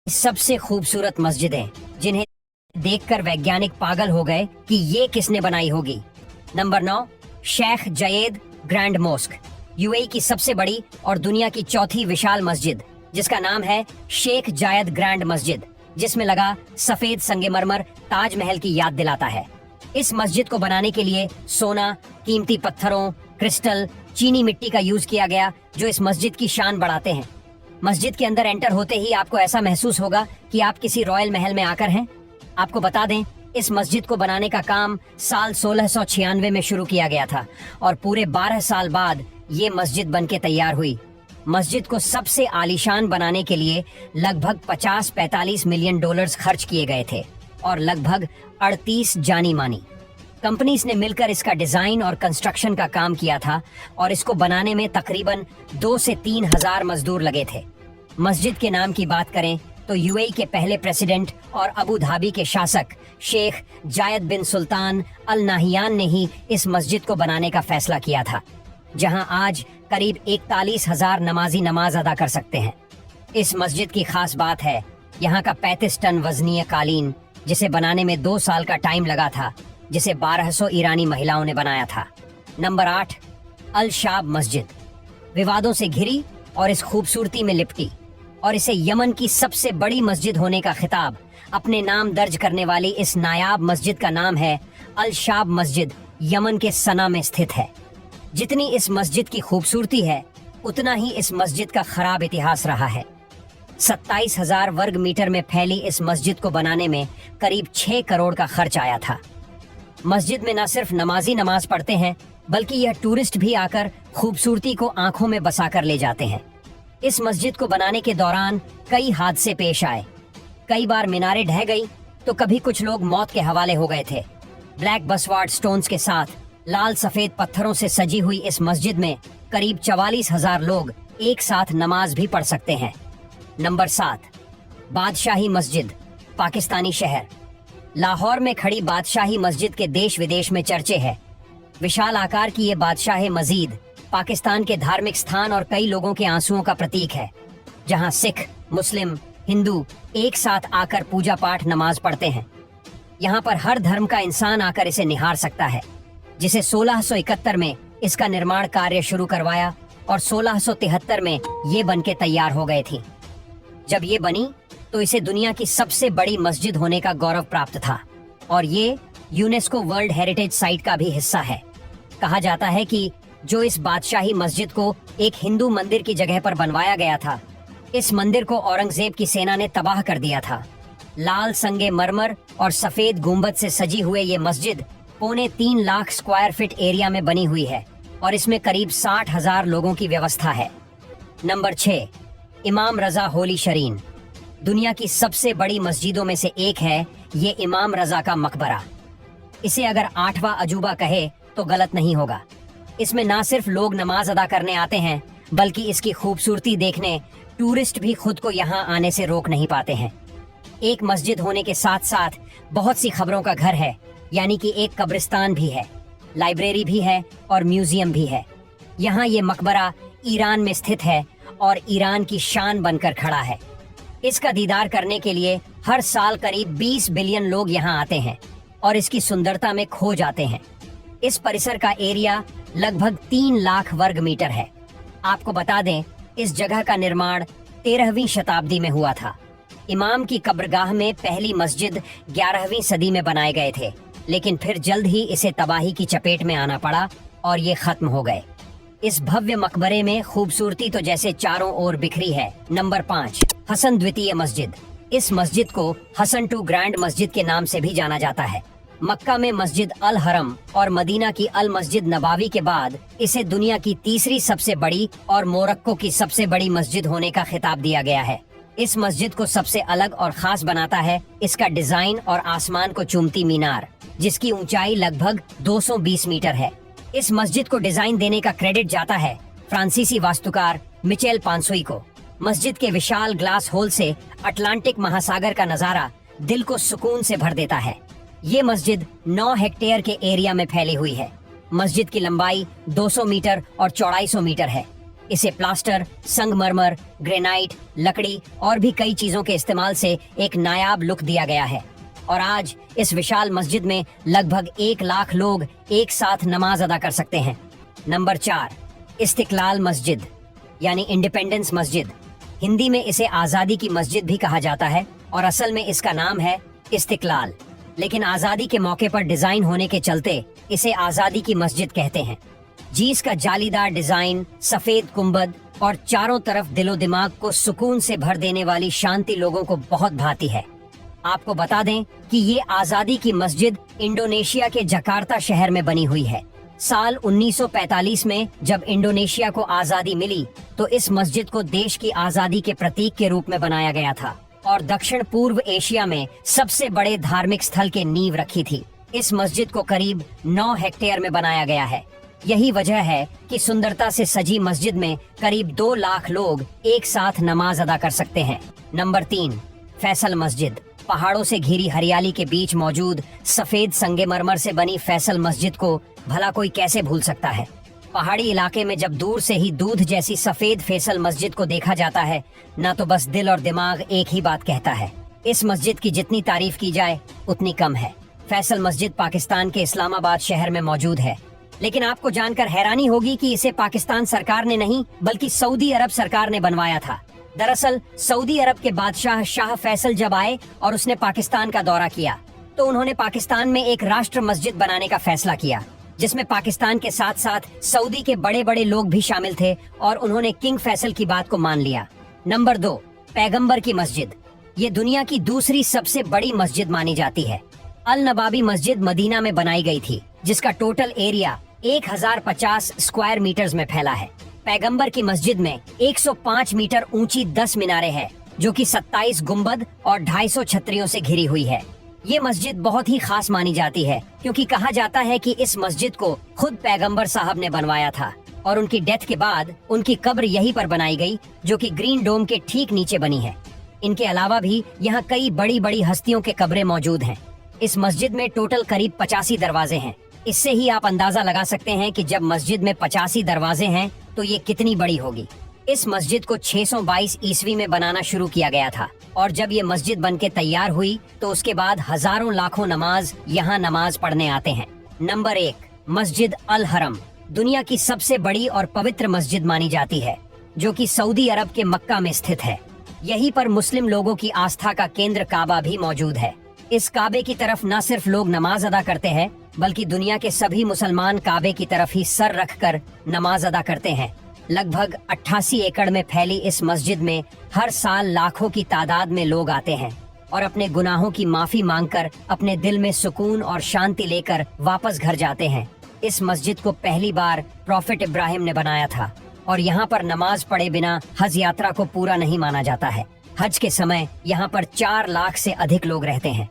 सबसे खूबसूरत मस्जिदें जिन्हें देखकर वैज्ञानिक पागल हो गए कि ये किसने बनाई होगी। Number 9, Sheikh Zayed grand mosque, UAE की सबसे बड़ी और दुनिया की चौथी विशाल मस्जिद, जिसका नाम है शेख जायद ग्रैंड मस्जिद, जिसमें लगा सफेद संगमरमर ताजमहल की याद दिलाता है। इस मस्जिद को बनाने के लिए सोना, कीमती पत्थरों, क्रिस्टल, चीनी मिट्टी का यूज किया गया, जो इस मस्जिद की शान बढ़ाते हैं। मस्जिद के अंदर एंटर होते ही आपको ऐसा महसूस होगा कि आप किसी रॉयल महल में आकर हैं। आपको बता दें, इस मस्जिद को बनाने का काम साल 1696 में शुरू किया गया था और पूरे 12 साल बाद ये मस्जिद बनके तैयार हुई। मस्जिद को सबसे आलीशान बनाने के लिए लगभग 50-45 मिलियन डॉलर्स खर्च किए गए थे और लगभग 38 जानी मानी कंपनीज ने मिलकर इसका डिजाइन और कंस्ट्रक्शन का काम किया था और इसको बनाने में तकरीबन 2 से 3 हजार मजदूर लगे थे। मस्जिद के नाम की बात करें तो यूएई के पहले प्रेसिडेंट और अबू धाबी के शासक शेख जायद बिन सुल्तान अल नाहियान ने ही इस मस्जिद को बनाने का फैसला किया था, जहां आज करीब 41 हजार नमाजी नमाज अदा कर सकते हैं। इस मस्जिद की खास बात है यहाँ का 35 टन वजनीय कालीन, जिसे बनाने में 2 साल का टाइम लगा था, जिसे 1200 ईरानी महिलाओं ने बनाया था। नंबर 8, अल शाब मस्जिद, विवादों से घिरी और इस खूबसूरती में लिपटी और इसे यमन की सबसे बड़ी मस्जिद होने का खिताब अपने नाम दर्ज करने वाली इस नायाब मस्जिद का नाम है अल शाब मस्जिद, यमन के सना में स्थित है। जितनी इस मस्जिद की खूबसूरती है, उतना ही इस मस्जिद का खराब इतिहास रहा है। 27,000 वर्ग मीटर में फैली इस मस्जिद को बनाने में करीब 6 करोड़ का खर्च आया था। मस्जिद में न सिर्फ नमाजी नमाज पढ़ते हैं, बल्कि यह टूरिस्ट भी आकर खूबसूरती को आंखों में बसा कर ले जाते हैं। इस मस्जिद को बनाने के दौरान कई हादसे पेश आए। कई बार मीनारें ढह गई तो कभी कुछ लोग मौत के हवाले हो गए थे। ब्लैक बसवार्ड स्टोन्स के साथ लाल सफेद पत्थरों से सजी हुई इस मस्जिद में करीब 44,000 लोग एक साथ नमाज भी पढ़ सकते हैं। नंबर 7, बादशाही मस्जिद, पाकिस्तानी शहर। लाहौर में खड़ी बादशाही मस्जिद के देश विदेश में चर्चे है। विशाल आकार की ये बादशाह मस्जिद पाकिस्तान के धार्मिक स्थान और कई लोगों के आंसुओं का प्रतीक है, जहां सिख, मुस्लिम, हिंदू एक साथ आकर पूजा पाठ नमाज पढ़ते हैं। यहाँ पर हर धर्म का इंसान आकर इसे निहार सकता है, जिसे 1671 में इसका निर्माण कार्य शुरू करवाया और 1673 में ये बनके तैयार हो गए थी। जब ये बनी तो इसे दुनिया की सबसे बड़ी मस्जिद होने का गौरव प्राप्त था और ये यूनेस्को वर्ल्ड हेरिटेज साइट का भी हिस्सा है। कहा जाता है कि जो इस बादशाही मस्जिद को एक हिंदू मंदिर की जगह पर बनवाया गया था, इस मंदिर को औरंगजेब की सेना ने तबाह कर दिया था। लाल संगे मरमर और सफेद गुंबद से सजी हुए ये मस्जिद 3.25 लाख स्क्वायर फीट एरिया में बनी हुई है और इसमें करीब 60,000 लोगों की व्यवस्था है। नंबर 6, इमाम रजा होली शरीन, दुनिया की सबसे बड़ी मस्जिदों में से एक है ये इमाम रजा का मकबरा। इसे अगर 8वां अजूबा कहे तो गलत नहीं होगा। इसमें ना सिर्फ लोग नमाज अदा करने आते हैं, बल्कि इसकी खूबसूरती देखने टूरिस्ट भी खुद को यहाँ आने से रोक नहीं पाते हैं। एक मस्जिद होने के साथ साथ बहुत सी खबरों का घर है, यानी कि एक कब्रिस्तान भी है, लाइब्रेरी भी है और म्यूजियम भी है। यहाँ ये मकबरा ईरान में स्थित है और ईरान की शान बनकर खड़ा है। इसका दीदार करने के लिए हर साल करीब 20 बिलियन लोग यहाँ आते हैं और इसकी सुंदरता में खो जाते हैं। इस परिसर का एरिया लगभग 3 लाख वर्ग मीटर है। आपको बता दें, इस जगह का निर्माण 13वीं शताब्दी में हुआ था। इमाम की कब्रगाह में पहली मस्जिद 11वीं सदी में बनाए गए थे, लेकिन फिर जल्द ही इसे तबाही की चपेट में आना पड़ा और ये खत्म हो गए। इस भव्य मकबरे में खूबसूरती तो जैसे चारों ओर बिखरी है। नंबर 5, हसन द्वितीय मस्जिद। इस मस्जिद को हसन टू ग्रैंड मस्जिद के नाम से भी जाना जाता है। मक्का में मस्जिद अल हरम और मदीना की अल मस्जिद नबावी के बाद इसे दुनिया की तीसरी सबसे बड़ी और मोरक्को की सबसे बड़ी मस्जिद होने का खिताब दिया गया है। इस मस्जिद को सबसे अलग और खास बनाता है इसका डिजाइन और आसमान को चूमती मीनार, जिसकी ऊंचाई लगभग 220 मीटर है। इस मस्जिद को डिजाइन देने का क्रेडिट जाता है फ्रांसीसी वास्तुकार मिचेल पांसोई को। मस्जिद के विशाल ग्लास होल से अटलांटिक महासागर का नजारा दिल को सुकून से भर देता है। ये मस्जिद 9 हेक्टेयर के एरिया में फैली हुई है। मस्जिद की लंबाई 200 मीटर और चौड़ाई 100 मीटर है। इसे प्लास्टर, संगमरमर, ग्रेनाइट, लकड़ी और भी कई चीजों के इस्तेमाल से एक नायाब लुक दिया गया है और आज इस विशाल मस्जिद में लगभग 1 लाख लोग एक साथ नमाज अदा कर सकते हैं। नंबर 4, इस्तिकलाल मस्जिद यानी इंडिपेंडेंस मस्जिद। हिंदी में इसे आजादी की मस्जिद भी कहा जाता है और असल में इसका नाम है इस्तिकलाल, लेकिन आजादी के मौके पर डिजाइन होने के चलते इसे आजादी की मस्जिद कहते हैं। जी इसका जालीदार डिजाइन, सफेद गुंबद और चारों तरफ दिलो दिमाग को सुकून से भर देने वाली शांति लोगों को बहुत भाती है। आपको बता दें कि ये आजादी की मस्जिद इंडोनेशिया के जकार्ता शहर में बनी हुई है। साल 1945 में जब इंडोनेशिया को आजादी मिली तो इस मस्जिद को देश की आजादी के प्रतीक के रूप में बनाया गया था और दक्षिण पूर्व एशिया में सबसे बड़े धार्मिक स्थल के नींव रखी थी। इस मस्जिद को करीब 9 हेक्टेयर में बनाया गया है। यही वजह है कि सुंदरता से सजी मस्जिद में करीब 2 लाख लोग एक साथ नमाज अदा कर सकते हैं। नंबर 3, फैसल मस्जिद। पहाड़ों से घिरी हरियाली के बीच मौजूद सफेद संगमरमर से बनी फैसल मस्जिद को भला कोई कैसे भूल सकता है। पहाड़ी इलाके में जब दूर से ही दूध जैसी सफेद फैसल मस्जिद को देखा जाता है ना तो बस दिल और दिमाग एक ही बात कहता है। इस मस्जिद की जितनी तारीफ की जाए उतनी कम है। फैसल मस्जिद पाकिस्तान के इस्लामाबाद शहर में मौजूद है, लेकिन आपको जानकर हैरानी होगी कि इसे पाकिस्तान सरकार ने नहीं बल्कि सऊदी अरब सरकार ने बनवाया था। दरअसल सऊदी अरब के बादशाह शाह फैसल जब आए और उसने पाकिस्तान का दौरा किया तो उन्होंने पाकिस्तान में एक राष्ट्र मस्जिद बनाने का फैसला किया, जिसमें पाकिस्तान के साथ साथ सऊदी के बड़े बड़े लोग भी शामिल थे और उन्होंने किंग फैसल की बात को मान लिया। नंबर 2, पैगंबर की मस्जिद। ये दुनिया की दूसरी सबसे बड़ी मस्जिद मानी जाती है। अल नबाबी मस्जिद मदीना में बनाई गई थी, जिसका टोटल एरिया 1050 स्क्वायर मीटर्स में फैला है। पैगंबर की मस्जिद में 105 मीटर ऊंची 10 मीनारें हैं, जो कि 27 गुंबद और 250 छतरियों से घिरी हुई है। ये मस्जिद बहुत ही खास मानी जाती है क्योंकि कहा जाता है कि इस मस्जिद को खुद पैगंबर साहब ने बनवाया था और उनकी डेथ के बाद उनकी कब्र यहीं पर बनाई गई, जो कि ग्रीन डोम के ठीक नीचे बनी है। इनके अलावा भी यहाँ कई बड़ी बड़ी हस्तियों के कब्रें मौजूद हैं। इस मस्जिद में टोटल करीब 85 दरवाजे हैं। इससे ही आप अंदाजा लगा सकते हैं कि जब मस्जिद में 85 दरवाजे हैं तो ये कितनी बड़ी होगी। इस मस्जिद को 622 ईस्वी में बनाना शुरू किया गया था और जब ये मस्जिद बनके तैयार हुई तो उसके बाद हजारों लाखों नमाज यहाँ नमाज पढ़ने आते हैं। नंबर 1, मस्जिद अल हरम। दुनिया की सबसे बड़ी और पवित्र मस्जिद मानी जाती है, जो कि सऊदी अरब के मक्का में स्थित है। यहीं पर मुस्लिम लोगों की आस्था का केंद्र काबा भी मौजूद है। इस काबे की तरफ न सिर्फ लोग नमाज अदा करते हैं बल्कि दुनिया के सभी मुसलमान काबे की तरफ ही सर रखकर नमाज अदा करते हैं। लगभग 88 एकड़ में फैली इस मस्जिद में हर साल लाखों की तादाद में लोग आते हैं और अपने गुनाहों की माफी मांगकर अपने दिल में सुकून और शांति लेकर वापस घर जाते हैं। इस मस्जिद को पहली बार प्रॉफेट इब्राहिम ने बनाया था और यहाँ पर नमाज पढ़े बिना हज यात्रा को पूरा नहीं माना जाता है। हज के समय यहाँ पर 4 लाख से अधिक लोग रहते हैं।